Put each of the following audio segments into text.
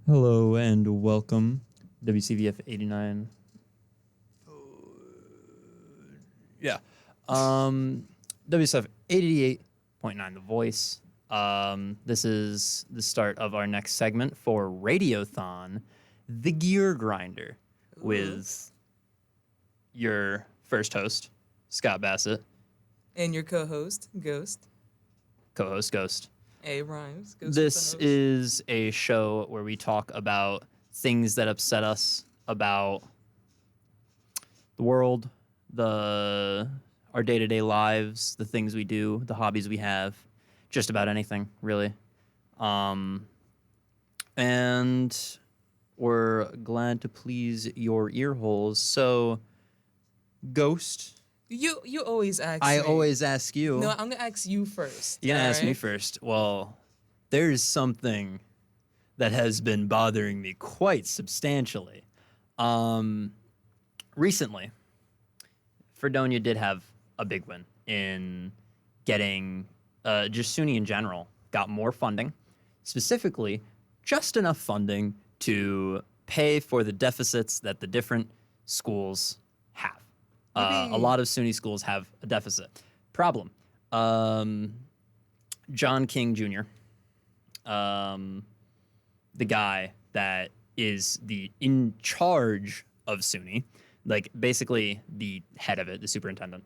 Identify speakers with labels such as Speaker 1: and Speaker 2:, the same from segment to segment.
Speaker 1: Hello and welcome, WCVF 89. Yeah. WCVF 88.9, The Voice. This is the start of our next segment for Radiothon, The Gear Grinder, with your first host, Scott Bassett.
Speaker 2: And your co-host, Ghost.
Speaker 1: Co-host, Ghost.
Speaker 2: A rhymes. Ghost
Speaker 1: This is a show where we talk about things that upset us about the world, our day-to-day lives, the things we do, the hobbies we have, just about anything, really. And we're glad to please your ear holes. So, Ghost,
Speaker 2: You always ask
Speaker 1: I
Speaker 2: me.
Speaker 1: always ask you.
Speaker 2: No, I'm going to ask you first.
Speaker 1: You're going to ask me
Speaker 2: right?
Speaker 1: first. Well, there's something that has been bothering me quite substantially. Recently, Fredonia did have a big win in getting, just SUNY in general, got more funding, specifically just enough funding to pay for the deficits that the different schools have. A lot of SUNY schools have a deficit. Problem. John King Jr., the guy that is in charge of SUNY, like basically the head of it, the superintendent,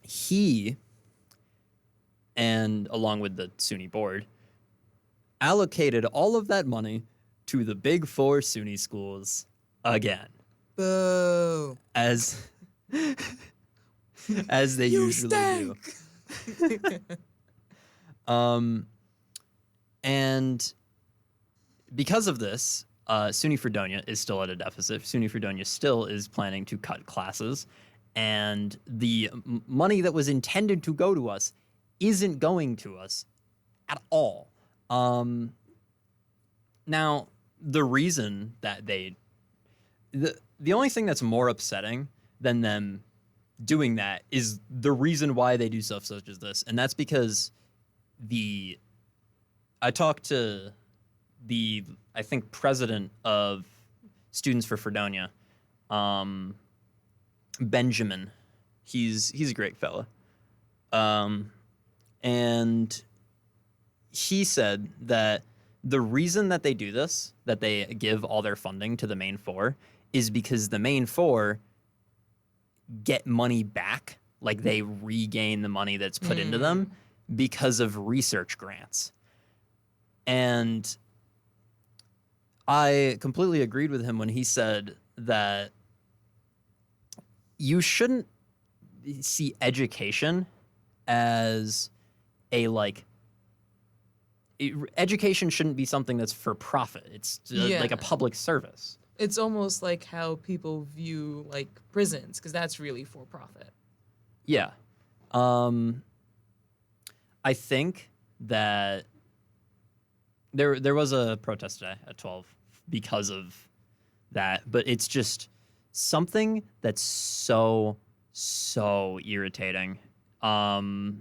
Speaker 1: he, and along with the SUNY board, allocated all of that money to the big four SUNY schools again.
Speaker 2: Boo.
Speaker 1: As they usually
Speaker 2: stink.
Speaker 1: do. And because of this, SUNY Fredonia is still at a deficit. SUNY Fredonia still is planning to cut classes, and the money that was intended to go to us isn't going to us at all. Now, the reason that the only thing that's more upsetting than them doing that is the reason why they do stuff such as this, and that's because I talked to I think president of Students for Fredonia, Benjamin. He's a great fella, and he said that the reason that they do this, that they give all their funding to the main four, is because the main four get money back, like they regain the money that's put into them because of research grants. And I completely agreed with him when he said that you shouldn't see education as education shouldn't be something that's for profit. It's like a public service.
Speaker 2: It's almost like how people view like prisons, because that's really for profit.
Speaker 1: Yeah. I think that there was a protest today at 12 because of that, but it's just something that's so irritating. Yeah,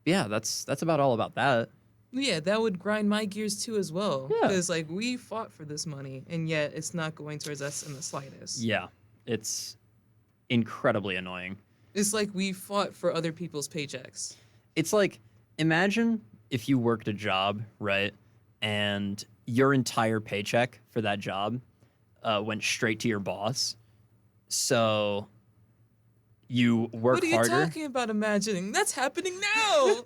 Speaker 1: that's about all about that.
Speaker 2: Yeah, that would grind my gears too as well.
Speaker 1: Yeah.
Speaker 2: Because like we fought for this money, and yet it's not going towards us in the slightest.
Speaker 1: Yeah, it's incredibly annoying.
Speaker 2: It's like we fought for other people's paychecks.
Speaker 1: It's like, imagine if you worked a job, right, and your entire paycheck for that job went straight to your boss. So you work harder.
Speaker 2: What are you talking about imagining? That's happening now.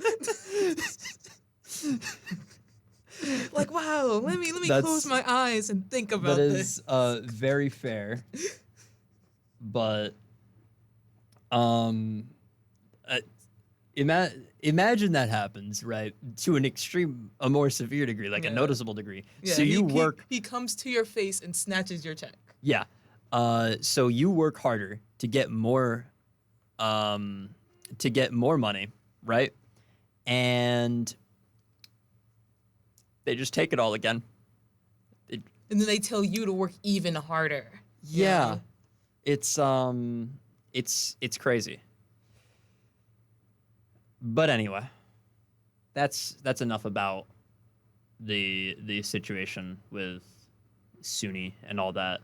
Speaker 2: Like, wow, let me close my eyes and think about this.
Speaker 1: That is very fair. But imagine that happens, right? To a more severe degree, like a noticeable degree.
Speaker 2: Yeah,
Speaker 1: so
Speaker 2: he comes to your face and snatches your check.
Speaker 1: Yeah. So you work harder to get more money, right? And they just take it all again.
Speaker 2: And then they tell you to work even harder.
Speaker 1: Yeah. It's crazy. But anyway, that's enough about the situation with SUNY and all that.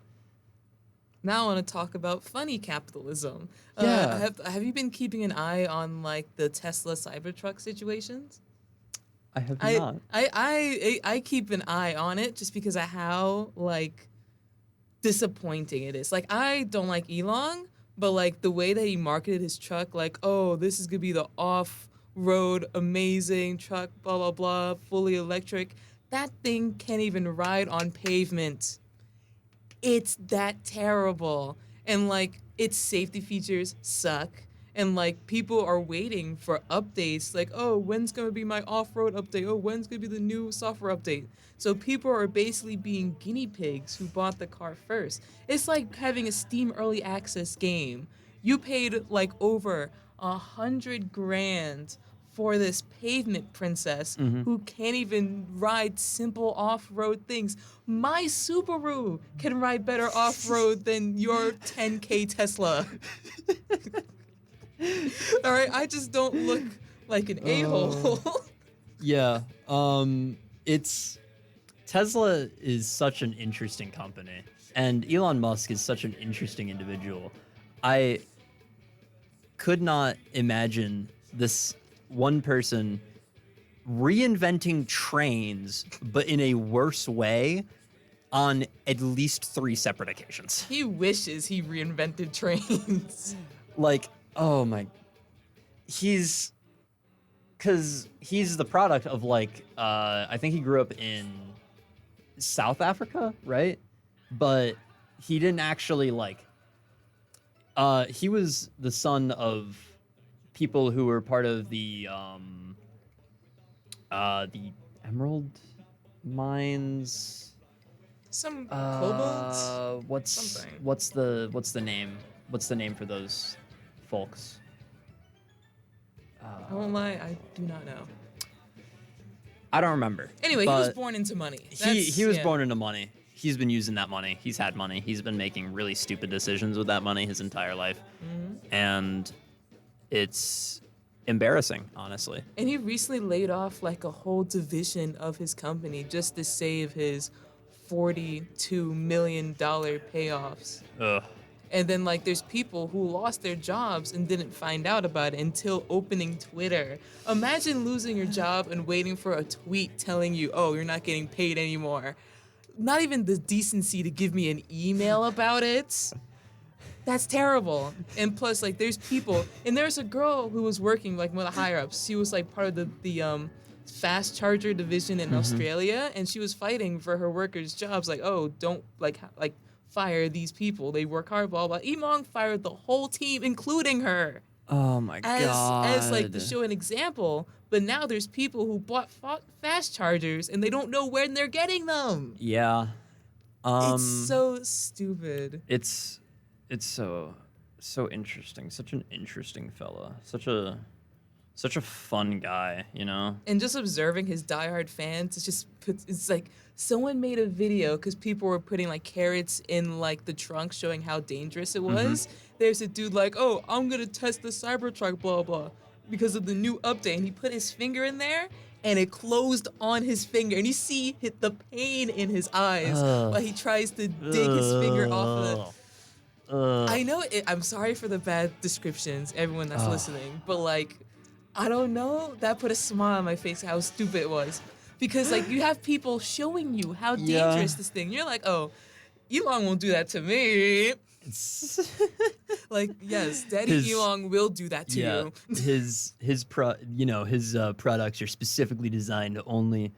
Speaker 2: Now I want to talk about funny capitalism.
Speaker 1: Yeah.
Speaker 2: Have you been keeping an eye on like the Tesla Cybertruck situations?
Speaker 1: I have not.
Speaker 2: I keep an eye on it just because of how like disappointing it is. Like I don't like Elon, but like the way that he marketed his truck, like, oh, this is gonna be the off-road amazing truck, blah blah blah, fully electric. That thing can't even ride on pavement. It's that terrible. And like its safety features suck. And like people are waiting for updates like, oh, when's gonna be my off-road update? Oh, when's gonna be the new software update? So people are basically being guinea pigs who bought the car first. It's like having a Steam early access game. You paid like over 100 grand for this pavement princess who can't even ride simple off-road things. My Subaru can ride better off-road than your 10K Tesla. All right, I just don't look like an a-hole.
Speaker 1: Yeah. It's Tesla is such an interesting company, and Elon Musk is such an interesting individual. I could not imagine this one person reinventing trains, but in a worse way on at least 3 separate occasions.
Speaker 2: He wishes he reinvented trains.
Speaker 1: Like, oh my, because he's the product of like, I think he grew up in South Africa, right? But he didn't actually like, he was the son of people who were part of the emerald mines.
Speaker 2: Some cobalt? Something.
Speaker 1: What's the name? What's the name for those folks?
Speaker 2: I won't lie, I do not know.
Speaker 1: I don't remember.
Speaker 2: Anyway, he was born into money.
Speaker 1: He was born into money. He's been using that money. He's had money. He's been making really stupid decisions with that money his entire life. And it's embarrassing, honestly.
Speaker 2: And he recently laid off like a whole division of his company just to save his $42 million payoffs.
Speaker 1: Ugh.
Speaker 2: And then like there's people who lost their jobs and didn't find out about it until opening Twitter. Imagine losing your job and waiting for a tweet telling you, oh, you're not getting paid anymore. Not even the decency to give me an email about it. That's terrible. And plus, like, there's people, and there's a girl who was working like one of the higher ups. She was like part of the fast charger division in Australia, and she was fighting for her workers' jobs. Like, oh, don't like fire these people. They work hard. Blah blah. Emong fired the whole team, including her.
Speaker 1: Oh my god.
Speaker 2: As like to show an example. But now there's people who bought fast chargers and they don't know when they're getting them.
Speaker 1: Yeah.
Speaker 2: It's so stupid.
Speaker 1: It's so interesting. Such an interesting fella. Such a fun guy, you know?
Speaker 2: And just observing his diehard fans, it's like someone made a video because people were putting like carrots in like the trunk showing how dangerous it was. There's a dude like, oh, I'm gonna test the Cybertruck, blah blah, because of the new update. And he put his finger in there and it closed on his finger. And you see the pain in his eyes while he tries to dig his finger off of it. I know I'm sorry for the bad descriptions, everyone that's listening, but like, I don't know, that put a smile on my face how stupid it was. Because like you have people showing you how dangerous this thing. You're like, oh, Elon won't do that to me. Like, yes, Daddy Elon will do that to you.
Speaker 1: his products are specifically designed to only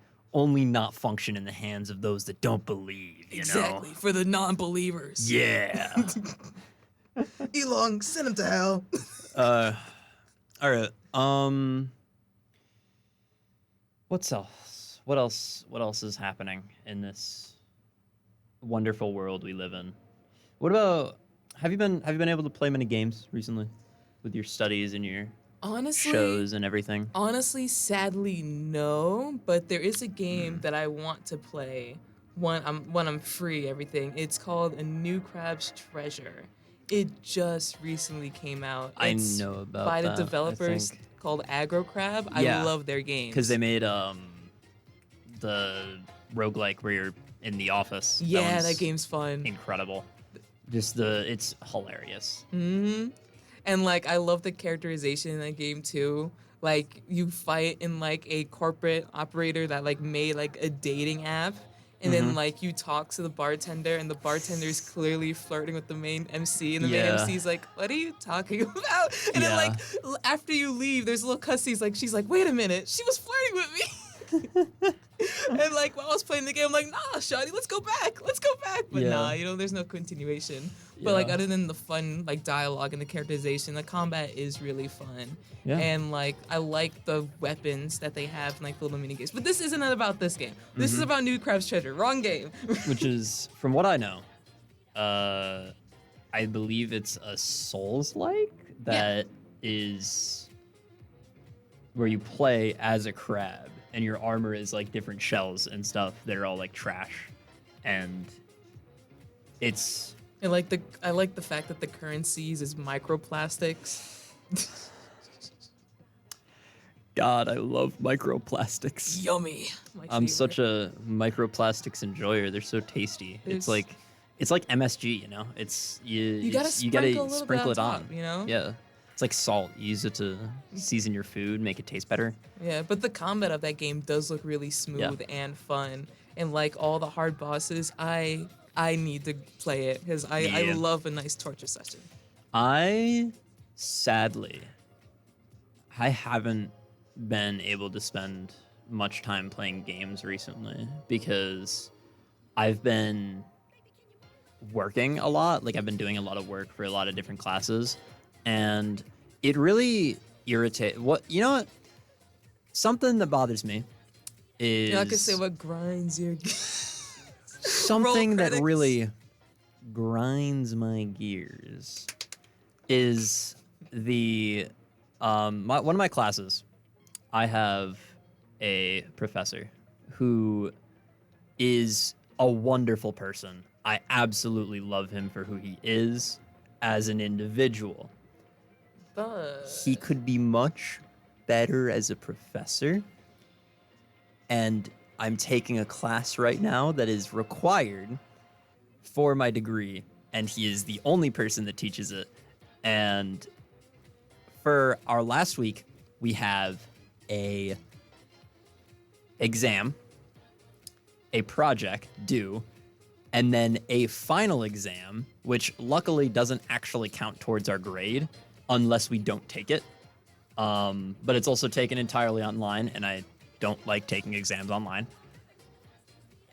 Speaker 1: not function in the hands of those that don't believe, you
Speaker 2: exactly,
Speaker 1: know?
Speaker 2: for the non-believers.
Speaker 1: Yeah.
Speaker 2: Elon, send him to hell.
Speaker 1: All right. What's else? What else is happening in this wonderful world we live in? What about have you been able to play many games recently with your studies and your shows and everything?
Speaker 2: Honestly, sadly, no. But there is a game that I want to play when I'm free. Everything. It's called A New Crab's Treasure. It just recently came out. It's
Speaker 1: I know about
Speaker 2: by the
Speaker 1: that,
Speaker 2: developers called Aggro Crab. I love their games
Speaker 1: because they made the roguelike where you're in the office.
Speaker 2: Yeah, that
Speaker 1: one's
Speaker 2: game's fun.
Speaker 1: incredible. It's hilarious.
Speaker 2: Hmm. And like I love the characterization in that game too. Like you fight in like a corporate operator that like made like a dating app. And then like you talk to the bartender and the bartender's clearly flirting with the main MC and the main
Speaker 1: Yeah.
Speaker 2: MC's like, what are you talking about? And then like after you leave, there's a little cutscenes she's like, wait a minute, she was flirting with me. And like while I was playing the game, I'm like, nah, Shawty, let's go back. But
Speaker 1: Yeah.
Speaker 2: nah, there's no continuation. But like
Speaker 1: Yeah.
Speaker 2: other than the fun like dialogue and the characterization, the combat is really fun.
Speaker 1: Yeah.
Speaker 2: And like I like the weapons that they have in like the little mini games. But this isn't about this game. This is about New Crab's Treasure. Wrong game.
Speaker 1: Which is, from what I know, I believe it's a Souls-like that is where you play as a crab and your armor is like different shells and stuff that are all like trash, and it's
Speaker 2: I like the fact that the currencies is microplastics.
Speaker 1: God, I love microplastics.
Speaker 2: Yummy.
Speaker 1: I'm such a microplastics enjoyer. They're so tasty. It's like MSG, It's you
Speaker 2: gotta sprinkle a little bit
Speaker 1: sprinkle
Speaker 2: on
Speaker 1: it on.
Speaker 2: top,
Speaker 1: Yeah. It's like salt. You use it to season your food, make it taste better.
Speaker 2: Yeah, but the combat of that game does look really smooth and fun. And like all the hard bosses, I need to play it because I love a nice torture session.
Speaker 1: Sadly, I haven't been able to spend much time playing games recently because I've been working a lot. Like I've been doing a lot of work for a lot of different classes, and it really irritates. What something that bothers me is
Speaker 2: You're not gonna say what grinds your
Speaker 1: something that
Speaker 2: credits.
Speaker 1: really grinds my gears is the one of my classes. I have a professor who is a wonderful person. I absolutely love him for who he is as an individual.
Speaker 2: But
Speaker 1: He could be much better as a professor. And I'm taking a class right now that is required for my degree, and he is the only person that teaches it. And for our last week, we have a exam, a project due, and then a final exam, which luckily doesn't actually count towards our grade unless we don't take it. But it's also taken entirely online, and I don't like taking exams online.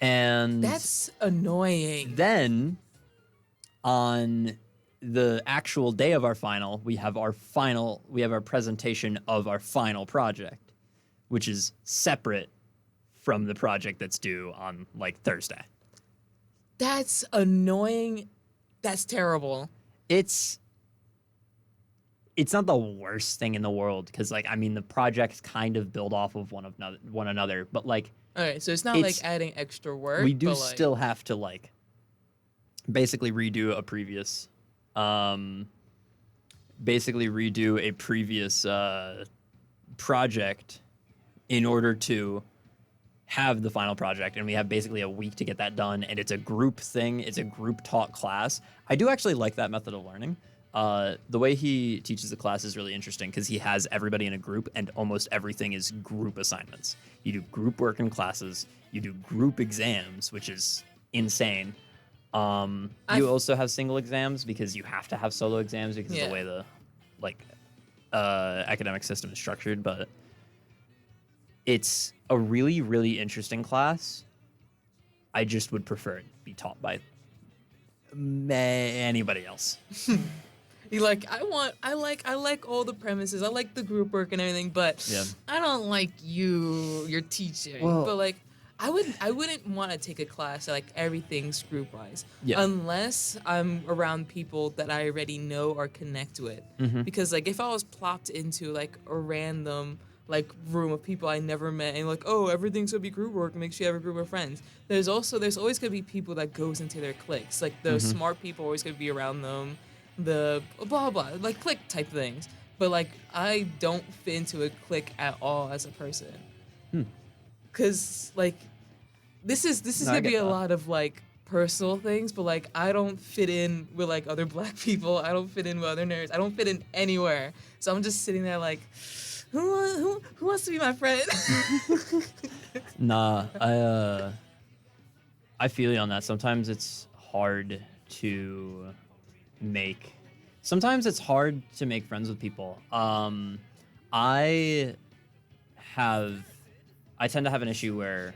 Speaker 1: And
Speaker 2: that's annoying.
Speaker 1: then on the actual day of our final, we have our presentation of our final project, which is separate from the project that's due on like Thursday.
Speaker 2: That's annoying. That's terrible.
Speaker 1: It's not the worst thing in the world because the projects kind of build off of one another, but like
Speaker 2: Okay, so it's not like adding extra work.
Speaker 1: we do
Speaker 2: but, like,
Speaker 1: still have to like basically redo a previous project in order to have the final project, and we have basically a week to get that done, and it's a group thing. It's a group taught class. I do actually like that method of learning. The way he teaches the class is really interesting because he has everybody in a group, and almost everything is group assignments. You do group work in classes, you do group exams, which is insane. You also have single exams because you have to have solo exams because of the way the academic system is structured, but it's a really, really interesting class. I just would prefer it be taught by anybody else.
Speaker 2: You like I like all the premises. I like the group work and everything, but I don't like your teaching.
Speaker 1: Well,
Speaker 2: but like I wouldn't want to take a class that like everything's group wise.
Speaker 1: Yeah.
Speaker 2: Unless I'm around people that I already know or connect with. Because like if I was plopped into like a random like room of people I never met and like, oh, everything's gonna be group work, make sure you have a group of friends. There's always gonna be people that goes into their cliques. Like the smart people are always gonna be around them. The blah blah like clique type things, but like I don't fit into a clique at all as a person, because like this is
Speaker 1: No, I
Speaker 2: gonna
Speaker 1: get
Speaker 2: be a
Speaker 1: that.
Speaker 2: lot of like personal things, but like I don't fit in with like other black people. I don't fit in with other nerds. I don't fit in anywhere. So I'm just sitting there like, who wants to be my friend?
Speaker 1: Nah, I feel you on that. Sometimes it's hard to make. Sometimes it's hard to make friends with people. I tend to have an issue where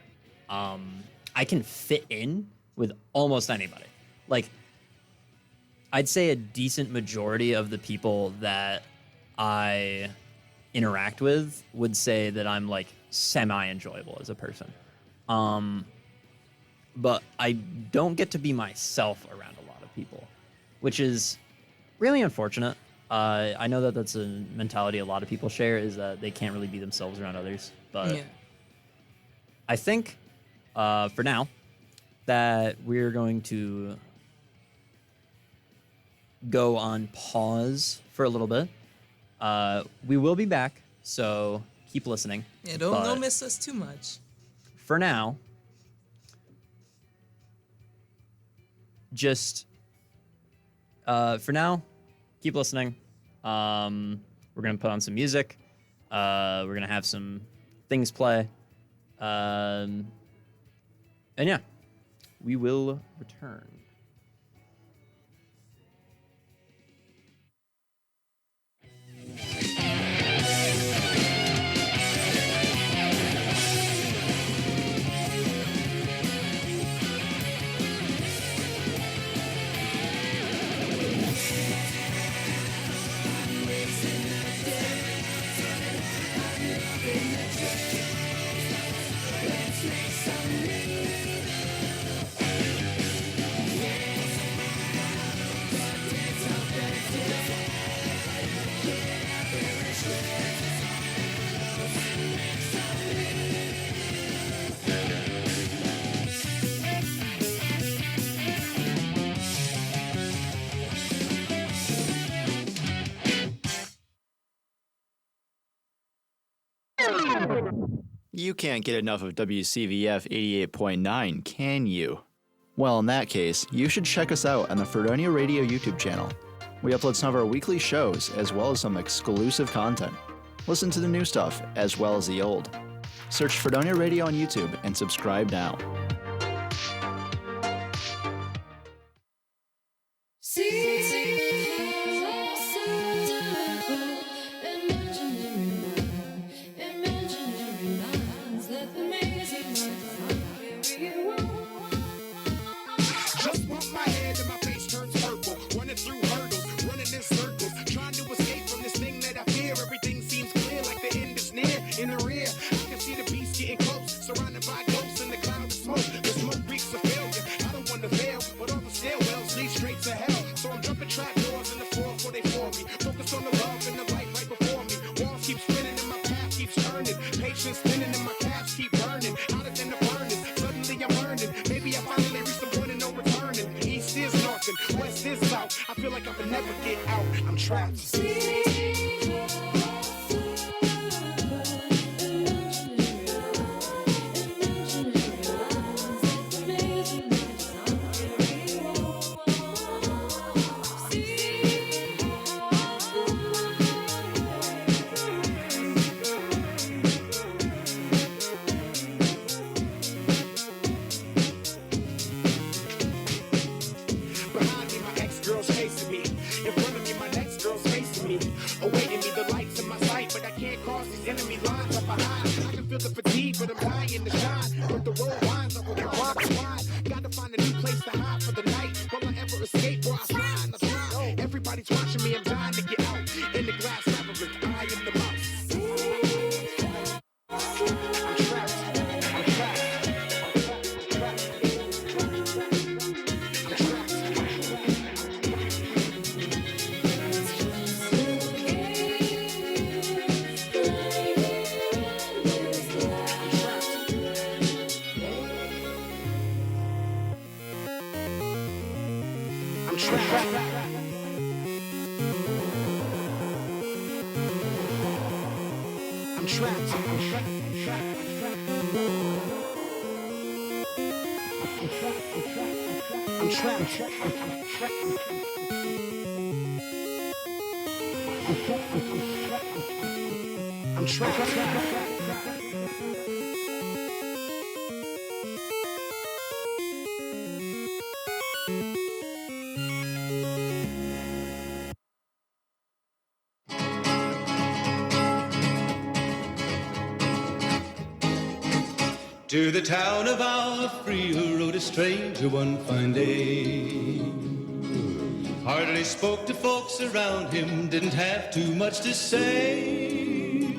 Speaker 1: I can fit in with almost anybody. Like, I'd say a decent majority of the people that I interact with would say that I'm like semi-enjoyable as a person. But I don't get to be myself around a lot of people, which is really unfortunate. I know that that's a mentality a lot of people share, is that they can't really be themselves around others. But
Speaker 2: Yeah.
Speaker 1: I think for now that we're going to go on pause for a little bit. We will be back, so keep listening.
Speaker 2: Yeah,
Speaker 1: But
Speaker 2: don't miss us too much.
Speaker 1: for now, just keep listening. We're gonna put on some music. We're gonna have some things play. And yeah, we will return.
Speaker 3: You can't get enough of WCVF 88.9, can you? Well, in that case, you should check us out on the Fredonia Radio YouTube channel. We upload some of our weekly shows as well as some exclusive content. Listen to the new stuff as well as the old. Search Fredonia Radio on YouTube and subscribe now.
Speaker 4: Just bump my head and my face turns purple. Running through hurdles, running in circles, trying to escape from this thing that I fear. Everything seems clear, like the end is near. In the rear, I can see the beast getting close, surrounded by ghosts in the cloud of smoke. The smoke reeks of failure. I don't want to fail, but all the stairwells lead straight to hell. So I'm jumping trap doors in the floor before they for me. Focus on the love and the light right before me. Walls keep spinning and my path keeps turning. Patience spinning and my calves keep burning. Hotter than the burning. Suddenly I'm learning. Maybe I finally reached the point of no returning. East is north and west is south. I feel like I can never get out. I'm trapped. Behind me, my ex-girl's chasing me. In front of me, my next girl's facing me. Awaiting me, the lights in my sight, but I can't cross these enemy lines up behind. I can feel the fatigue, but I'm dying to shine. But the road winds up with wide. Gotta find a new place to hide for the night. Will I ever escape where I slide? I slide. Everybody's watching me, I'm dying to get out. In the glass labyrinth, I am the mouse. I'm trapped. I'm trapped. I'm trapped. I'm trapped. I'm trapped. I'm trapped.
Speaker 5: To the town of Alfreo rode a stranger one fine day. Hardly spoke to folks around him, didn't have too much to say.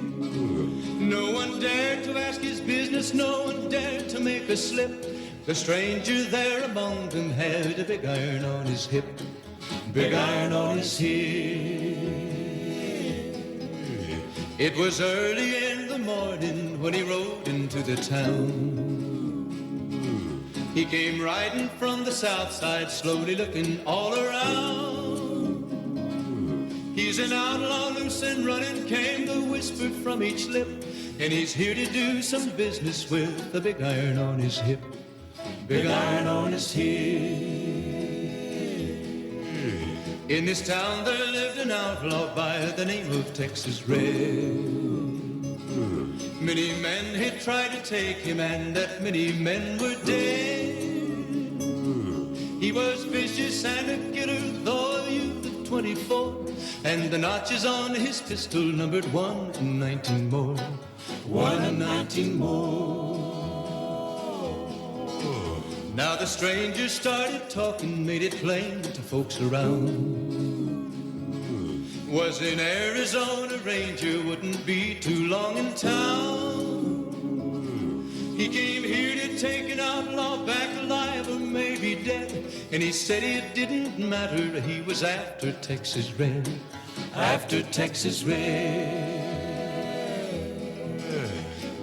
Speaker 5: No one dared to ask his business, no one dared to make a slip. The stranger there among them had a big iron on his hip, big iron on his hip. It was early in the morning when he rode into the town. He came riding from the south side, slowly looking all around. He's an outlaw, loose and running, came the whisper from each lip, and he's here to do some business with a big iron on his hip, big iron on his hip. In this town there lived an outlaw by the name of Texas Red. Many men had tried to take him, and that many men were dead. He was vicious and a killer, though a youth of 24, and the notches on his pistol numbered 1 and 19 more, 1 and 19 more. Now the stranger started talking, made it plain to folks around. Was in Arizona Ranger, wouldn't be too long in town. He came here to take an outlaw back alive or maybe dead, and he said it didn't matter, he was after Texas Red, after Texas Red.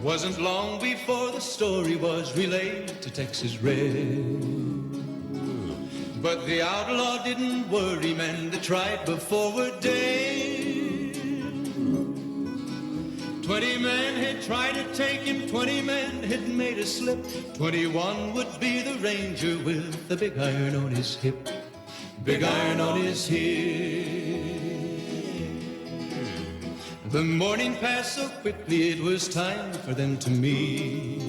Speaker 5: Wasn't long before the story was relayed to Texas Red. But the outlaw didn't worry, men that tried before were dead. 20 men had tried to take him, 20 men had made a slip. 21 would be the ranger with the big iron on his hip, big iron on his hip. The morning passed so quickly, it was time for them to meet.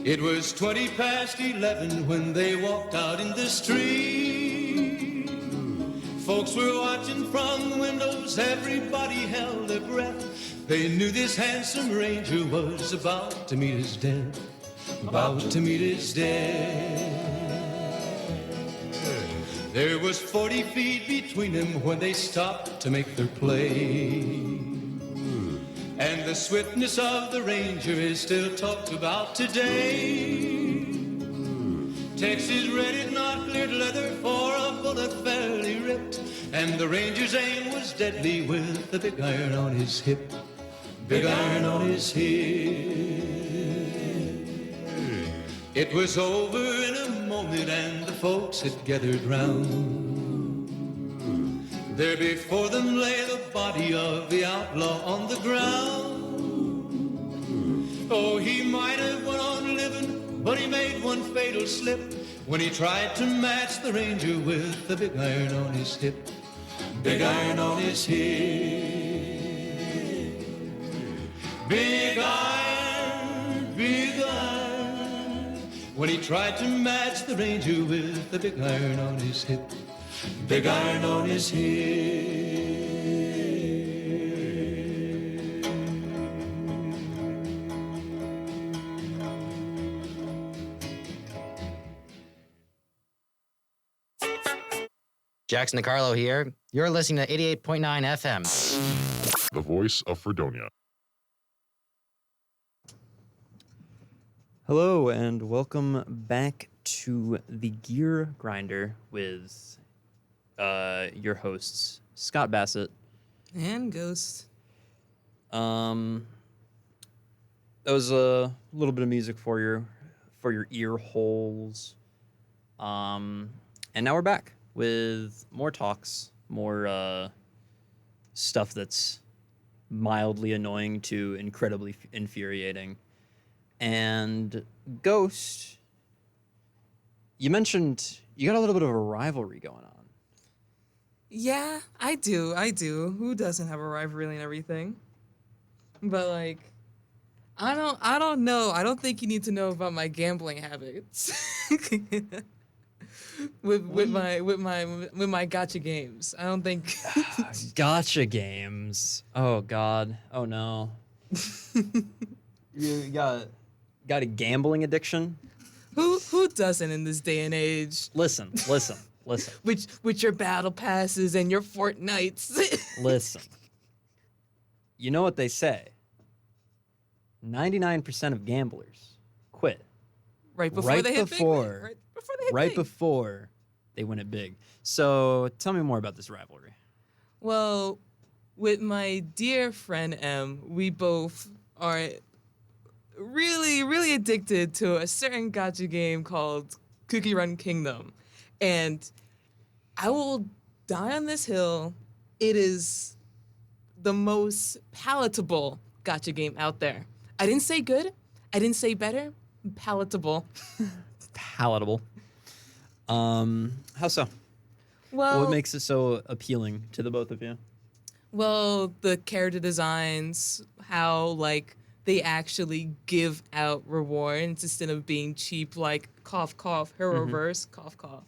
Speaker 5: It was 20 past 11 when they walked out in the street. Folks were watching from the windows, everybody held their breath. They knew this handsome ranger was about to meet his death, about to meet his death. There was 40 feet between them when they stopped to make their play. And the swiftness of the ranger is still talked about today. Texas Red had not cleared leather for a bullet fairly ripped, and the ranger's aim was deadly with the big iron on his hip, big iron on his hip. It was over in a moment and the folks had gathered round. There before them lay the body of the outlaw on the ground. Oh, he might have went on living, but he made one fatal slip when he tried to match the ranger with the big iron on his hip, big iron on his hip. Big iron, when he tried to match the ranger with the big iron on his hip, big iron on his hip.
Speaker 6: Jackson DeCarlo here. You're listening to 88.9 FM.
Speaker 7: The voice of Fredonia.
Speaker 1: Hello, and welcome back to the Gear Grinder with your hosts, Scott Bassett.
Speaker 2: And Ghost.
Speaker 1: That was a little bit of music for your ear holes. And now we're back with more talks, more stuff that's mildly annoying to incredibly infuriating. And Ghost you mentioned you got a little bit of a rivalry going on.
Speaker 2: Yeah, I do. Who doesn't have a rivalry and everything? But like, I don't know. I don't think you need to know about my gambling habits. with my gotcha games. I don't think
Speaker 1: Gotcha games. Oh God. Oh no. You got a gambling addiction?
Speaker 2: who doesn't in this day and age?
Speaker 1: Listen.
Speaker 2: With your battle passes and your Fortnites.
Speaker 1: Listen. You know what they say? 99% of gamblers quit
Speaker 2: right before
Speaker 1: right
Speaker 2: they hit
Speaker 1: before-
Speaker 2: big. Right before they hit
Speaker 1: right
Speaker 2: big.
Speaker 1: before they win it big. So tell me more about this rivalry.
Speaker 2: Well, with my dear friend M, we both are really, really addicted to a certain gacha game called Cookie Run Kingdom. And I will die on this hill. It is the most palatable gacha game out there. I didn't say good. I didn't say better. Palatable.
Speaker 1: Palatable. How so?
Speaker 2: Well,
Speaker 1: What makes it so appealing to the both of you?
Speaker 2: Well, the character designs, how like they actually give out rewards instead of being cheap, like cough cough, hero reverse, cough cough.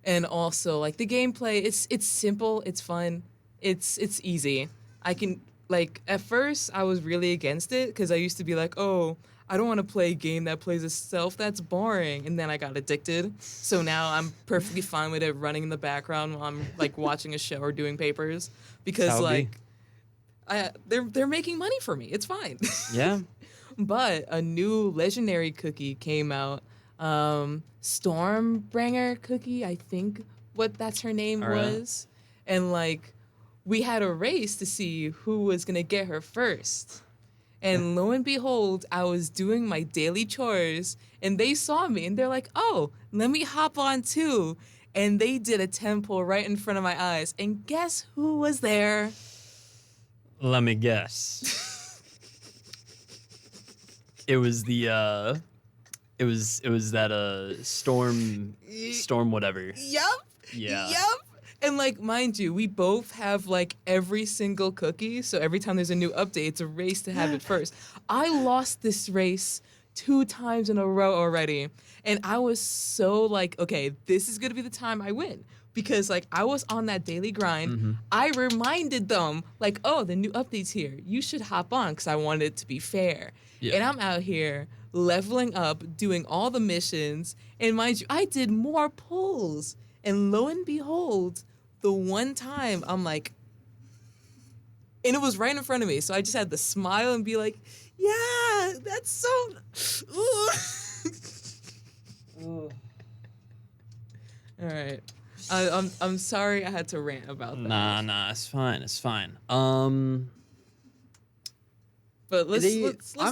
Speaker 2: And also like the gameplay, it's simple, it's fun, it's easy. I can like at first I was really against it because I used to be like, oh, I don't want to play a game that plays itself. That's boring. And then I got addicted. So now I'm perfectly fine with it running in the background while I'm like watching a show or doing papers because
Speaker 1: How it be.
Speaker 2: they're making money for me. It's fine.
Speaker 1: Yeah.
Speaker 2: But a new legendary cookie came out. Stormbringer cookie, I think that's her name
Speaker 1: All right.
Speaker 2: was. And like we had a race to see who was gonna get her first. And lo and behold, I was doing my daily chores and they saw me and they're like, oh, let me hop on too. And they did a temple right in front of my eyes. And guess who was there?
Speaker 1: Let me guess. It was the it was that storm whatever.
Speaker 2: Yup.
Speaker 1: Yeah.
Speaker 2: Yup. And like, mind you, we both have like every single cookie. So every time there's a new update, it's a race to have it first. I lost this race 2 times in a row already. And I was so like, okay, this is going to be the time I win. Because like I was on that daily grind. I reminded them like, oh, the new update's here. You should hop on because I wanted it to be fair.
Speaker 1: Yeah.
Speaker 2: And I'm out here leveling up, doing all the missions. And mind you, I did more pulls. And lo and behold, the one time I'm like, and it was right in front of me. So I just had to smile and be like, yeah, that's so, ooh. All right. I'm sorry I had to rant about that.
Speaker 1: Nah, it's fine.
Speaker 2: But let's
Speaker 1: I'm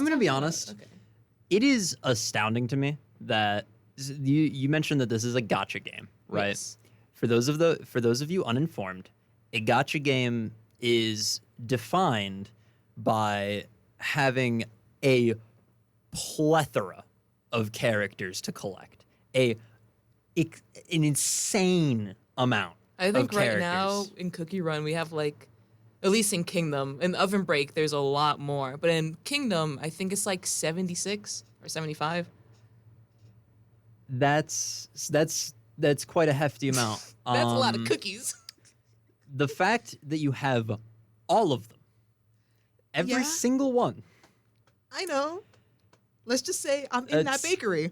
Speaker 1: gonna
Speaker 2: talk
Speaker 1: be
Speaker 2: about
Speaker 1: honest.
Speaker 2: it. Okay.
Speaker 1: It is astounding to me that you mentioned that this is a gotcha game, right?
Speaker 2: Yes.
Speaker 1: For those of you uninformed, a gotcha game is defined by having a plethora of characters to collect, an insane amount.
Speaker 2: I think
Speaker 1: of
Speaker 2: right
Speaker 1: characters.
Speaker 2: now in Cookie Run we have like, at least in Kingdom, in Oven Break there's a lot more, but in Kingdom I think it's like 76 or 75.
Speaker 1: That's quite a hefty amount.
Speaker 2: That's a lot of cookies.
Speaker 1: The fact that you have all of them, every
Speaker 8: Yeah.
Speaker 1: single one.
Speaker 8: I know. Let's just say I'm in that
Speaker 1: It's-
Speaker 8: bakery.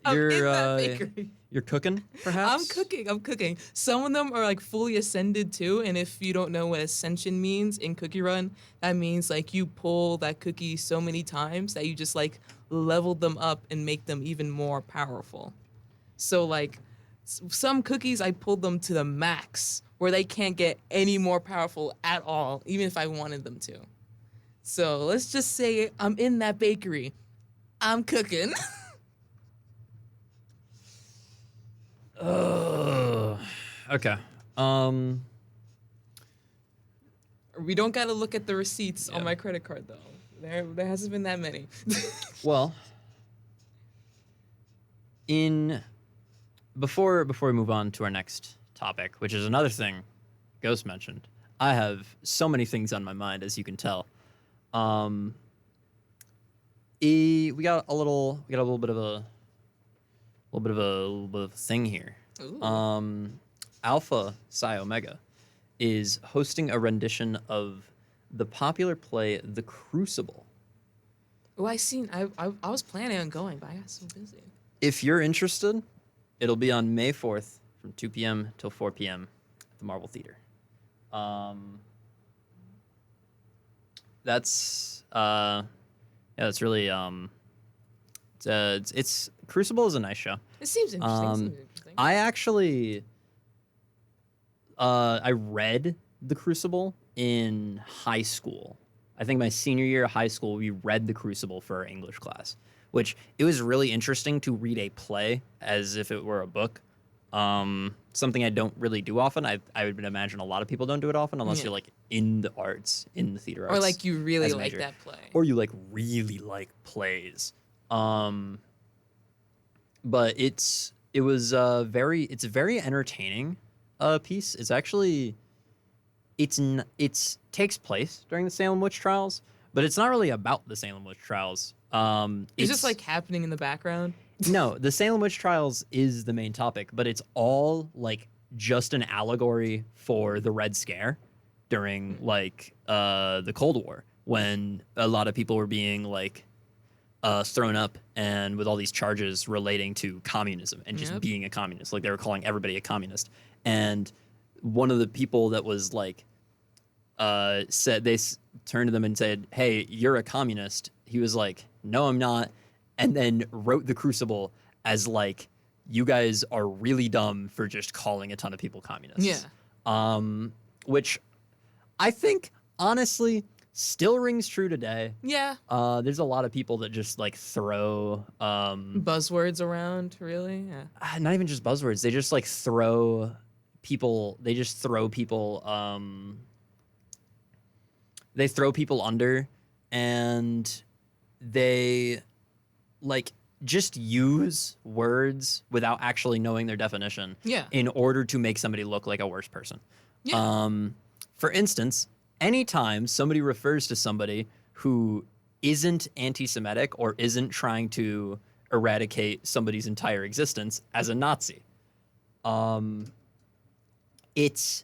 Speaker 2: I'm
Speaker 1: You're
Speaker 2: in that bakery.
Speaker 1: you're cooking, perhaps.
Speaker 2: I'm cooking. Some of them are like fully ascended too, and if you don't know what ascension means in Cookie Run, that means like you pull that cookie so many times that you just like level them up and make them even more powerful. So like some cookies I pulled them to the max where they can't get any more powerful at all, even if I wanted them to. So let's just say I'm in that bakery. I'm cooking.
Speaker 1: Okay.
Speaker 2: We don't gotta look at the receipts on my credit card though. There hasn't been that many.
Speaker 1: Well, Before we move on to our next topic, which is another thing Ghost mentioned, I have so many things on my mind, as you can tell. We got a little bit of a thing here.
Speaker 2: Ooh.
Speaker 1: Alpha Psi Omega is hosting a rendition of the popular play The Crucible.
Speaker 2: Oh, I was planning on going, but I got so busy.
Speaker 1: If you're interested, it'll be on May 4th from 2 p.m. till 4 p.m. at the Marble Theater. That's really it's Crucible is a nice show.
Speaker 2: It seems interesting.
Speaker 1: I actually I read The Crucible in high school. I think my senior year of high school, we read The Crucible for our English class, which it was really interesting to read a play as if it were a book. Something I don't really do often. I would imagine a lot of people don't do it often unless you're like in the arts, in the theater arts.
Speaker 2: Or like you really
Speaker 1: as a
Speaker 2: like
Speaker 1: major.
Speaker 2: that play.
Speaker 1: Or you like really like plays. But it's a very entertaining piece. It's actually it's takes place during the Salem witch trials, but it's not really about the Salem witch trials.
Speaker 2: It's just like happening in the background.
Speaker 1: No, the Salem witch trials is the main topic, but it's all like just an allegory for the Red Scare during like the Cold War, when a lot of people were being like thrown up and with all these charges relating to communism and just being a communist. Like they were calling everybody a communist. And one of the people that was like said, turned to them and said, "Hey, you're a communist." He was like, "No, I'm not." And then wrote The Crucible as like, you guys are really dumb for just calling a ton of people communists.
Speaker 2: Yeah.
Speaker 1: Which I think honestly still rings true today.
Speaker 2: Yeah.
Speaker 1: There's a lot of people that just like throw
Speaker 2: Buzzwords around, really? Yeah.
Speaker 1: not even just buzzwords. They just like throw people. They throw people under, and they like just use words without actually knowing their definition.
Speaker 2: Yeah.
Speaker 1: In order to make somebody look like a worse person.
Speaker 2: Yeah.
Speaker 1: For instance, anytime somebody refers to somebody who isn't anti-Semitic or isn't trying to eradicate somebody's entire existence as a Nazi, it's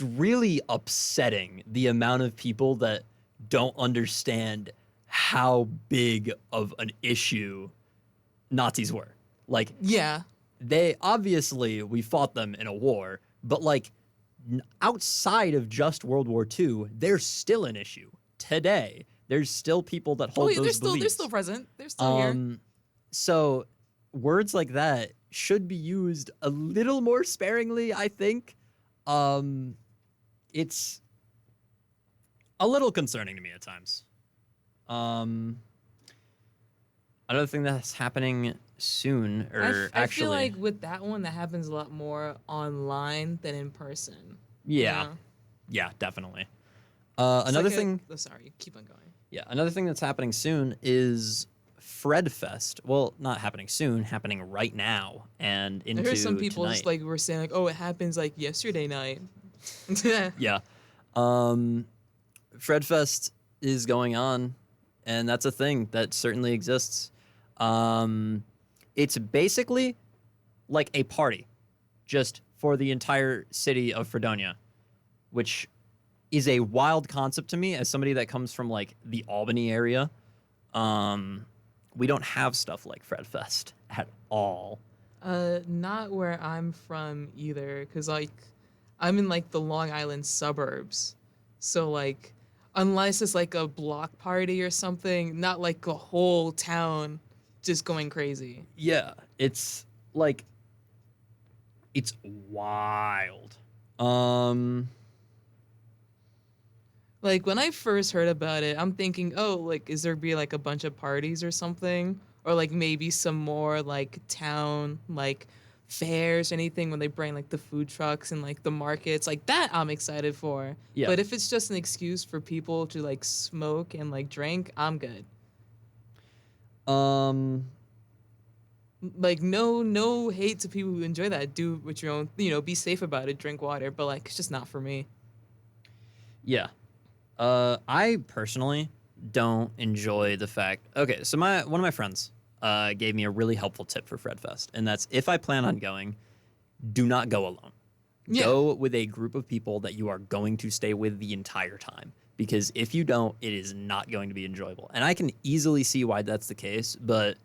Speaker 1: really upsetting the amount of people that don't understand how big of an issue Nazis were. Like,
Speaker 2: Yeah.
Speaker 1: they obviously, we fought them in a war, but like outside of just World War II, they're still an issue today. There's still people that hold those beliefs.
Speaker 2: They're still present. They're still here.
Speaker 1: So words like that should be used a little more sparingly, I think. It's a little concerning to me at times. Another thing that's happening soon,
Speaker 2: I feel like with that one, that happens a lot more online than in person.
Speaker 1: Yeah.
Speaker 2: You know?
Speaker 1: Yeah, definitely.
Speaker 2: It's
Speaker 1: Another
Speaker 2: like
Speaker 1: thing.
Speaker 2: sorry, keep on going.
Speaker 1: Yeah, another thing that's happening soon is Fredfest. Well, not happening soon, happening right now and into
Speaker 2: I heard some people
Speaker 1: tonight.
Speaker 2: just like were saying like, oh, it happens like yesterday night.
Speaker 1: Yeah. Fredfest is going on, and that's a thing that certainly exists. It's basically like a party just for the entire city of Fredonia, which is a wild concept to me as somebody that comes from like the Albany area. We don't have stuff like Fredfest at all.
Speaker 2: Not where I'm from either, because like I'm in like the Long Island suburbs, so like unless it's like a block party or something, not like a whole town just going crazy.
Speaker 1: Yeah, it's like it's wild.
Speaker 2: Like when I first heard about it, I'm thinking, oh, like is there be like a bunch of parties or something, or like maybe some more like town like fairs or anything when they bring like the food trucks and like the markets, like that I'm excited for.
Speaker 1: Yeah.
Speaker 2: But if it's just an excuse for people to like smoke and like drink, I'm good. Like no hate to people who enjoy that. Do what your own, be safe about it, drink water, but like it's just not for me.
Speaker 1: Yeah. I personally don't enjoy the fact. Okay, so one of my friends gave me a really helpful tip for FredFest, and that's if I plan on going, do not go alone.
Speaker 2: Yeah.
Speaker 1: Go with a group of people that you are going to stay with the entire time. Because if you don't, it is not going to be enjoyable. And I can easily see why that's the case, but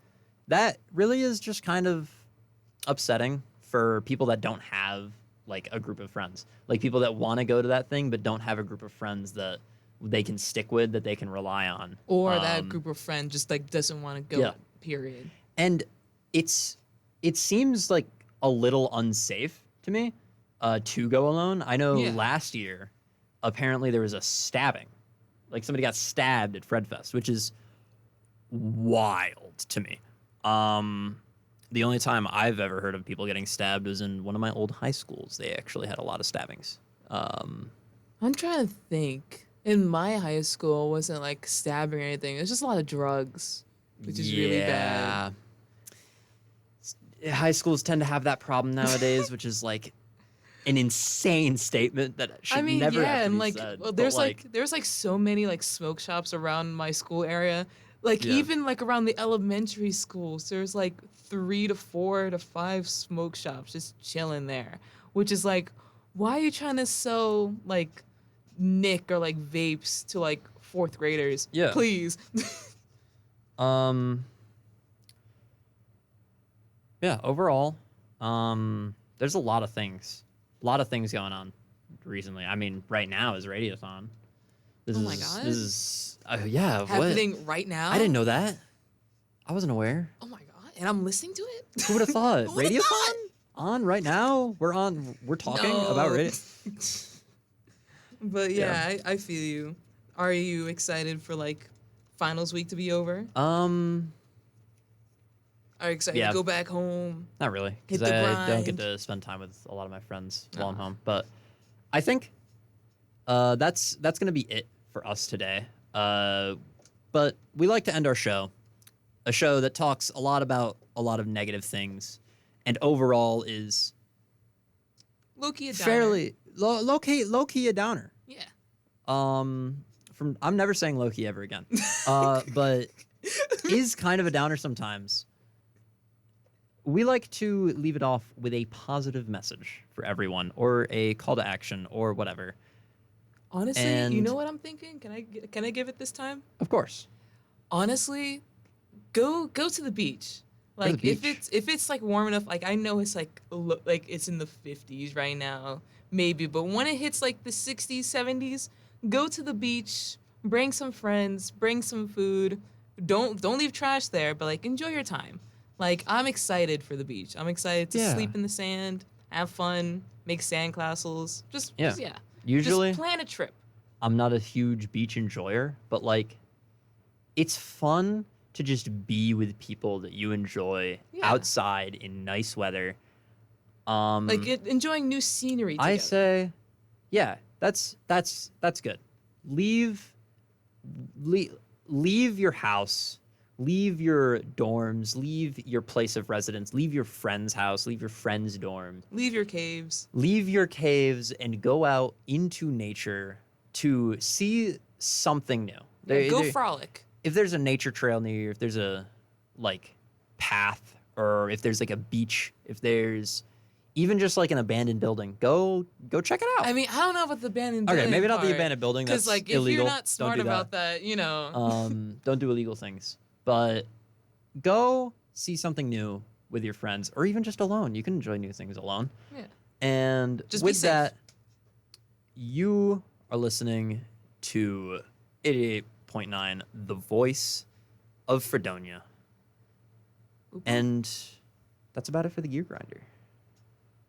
Speaker 1: that really is just kind of upsetting for people that don't have like a group of friends. Like people that want to go to that thing but don't have a group of friends that they can stick with, that they can rely on.
Speaker 2: Or that group of friends just like doesn't want to go,
Speaker 1: Yeah.
Speaker 2: period.
Speaker 1: And it seems like a little unsafe to me to go alone. I know last year, apparently there was a stabbing. Like somebody got stabbed at FredFest, which is wild to me. The only time I've ever heard of people getting stabbed was in one of my old high schools. They actually had a lot of stabbings.
Speaker 2: I'm trying to think. In my high school, it wasn't like stabbing or anything. It was just a lot of drugs, which is really bad.
Speaker 1: High schools tend to have that problem nowadays, which is like an insane statement that should never have to be
Speaker 2: like
Speaker 1: said.
Speaker 2: well,
Speaker 1: But,
Speaker 2: there's like so many like smoke shops around my school area. Like even like around the elementary schools, there's like 3 to 4 to 5 smoke shops just chilling there, which is like, why are you trying to sell like Nick or like vapes to like 4th graders?
Speaker 1: Yeah.
Speaker 2: Please.
Speaker 1: Yeah, overall, there's a lot of things going on recently. I mean, right now is Radiothon.
Speaker 2: My God.
Speaker 1: This is yeah.
Speaker 2: Happening right now?
Speaker 1: I didn't know that. I wasn't aware.
Speaker 2: Oh my God. And I'm listening to it?
Speaker 1: Who would have thought?
Speaker 2: Who would've
Speaker 1: Radiothon
Speaker 2: thought?
Speaker 1: on right now? We're talking about radio.
Speaker 2: But yeah, I feel you. Are you excited for like finals week to be over? Are you excited to go back home?
Speaker 1: Not really,
Speaker 2: Hit
Speaker 1: because
Speaker 2: the
Speaker 1: I don't get
Speaker 2: grind.
Speaker 1: to spend time with a lot of my friends while I'm home. But I think that's gonna be it for us today. But we like to end our show, a show that talks a lot about a lot of negative things, and overall is
Speaker 2: Low-key a downer.
Speaker 1: fairly low key a downer.
Speaker 2: Yeah.
Speaker 1: I'm never saying low key ever again. But is kind of a downer sometimes. We like to leave it off with a positive message for everyone, or a call to action, or whatever.
Speaker 2: Honestly, you
Speaker 1: And-
Speaker 2: know what I'm thinking? Can I give it this time?
Speaker 1: Of course.
Speaker 2: Honestly, go to the beach. Like
Speaker 1: the
Speaker 2: if
Speaker 1: beach.
Speaker 2: it's like warm enough, like I know it's like it's in the 50s right now, maybe, but when it hits like the 60s, 70s, go to the beach, bring some friends, bring some food. Don't leave trash there, but like enjoy your time. Like I'm excited for the beach. I'm excited to
Speaker 1: Yeah.
Speaker 2: sleep in the sand, have fun, make sandcastles. Just
Speaker 1: Yeah.
Speaker 2: Just
Speaker 1: Usually,
Speaker 2: plan a trip.
Speaker 1: I'm not a huge beach enjoyer, but like, it's fun to just be with people that you enjoy
Speaker 2: Yeah.
Speaker 1: outside in nice weather.
Speaker 2: Enjoying new scenery together.
Speaker 1: I say, yeah, that's good. Leave your house, leave your dorms, leave your place of residence, leave your friend's house, leave your friend's dorm,
Speaker 2: Leave your caves.
Speaker 1: leave your caves, and go out into nature to see something new.
Speaker 2: Go frolic.
Speaker 1: If there's a nature trail near you, if there's a like path, or if there's like a beach, if there's even just like an abandoned building, go check it out.
Speaker 2: I mean, I don't know about the abandoned
Speaker 1: Okay,
Speaker 2: building
Speaker 1: maybe not the
Speaker 2: part,
Speaker 1: abandoned building. That's
Speaker 2: Because like
Speaker 1: illegal.
Speaker 2: if you're not smart
Speaker 1: don't do
Speaker 2: about that,
Speaker 1: Don't do illegal things. But go see something new with your friends, or even just alone. You can enjoy new things alone.
Speaker 2: Yeah.
Speaker 1: And
Speaker 2: Just be
Speaker 1: with
Speaker 2: safe.
Speaker 1: that, you are listening to 88.9, the voice of Fredonia. And that's about it for the Gear Grinder.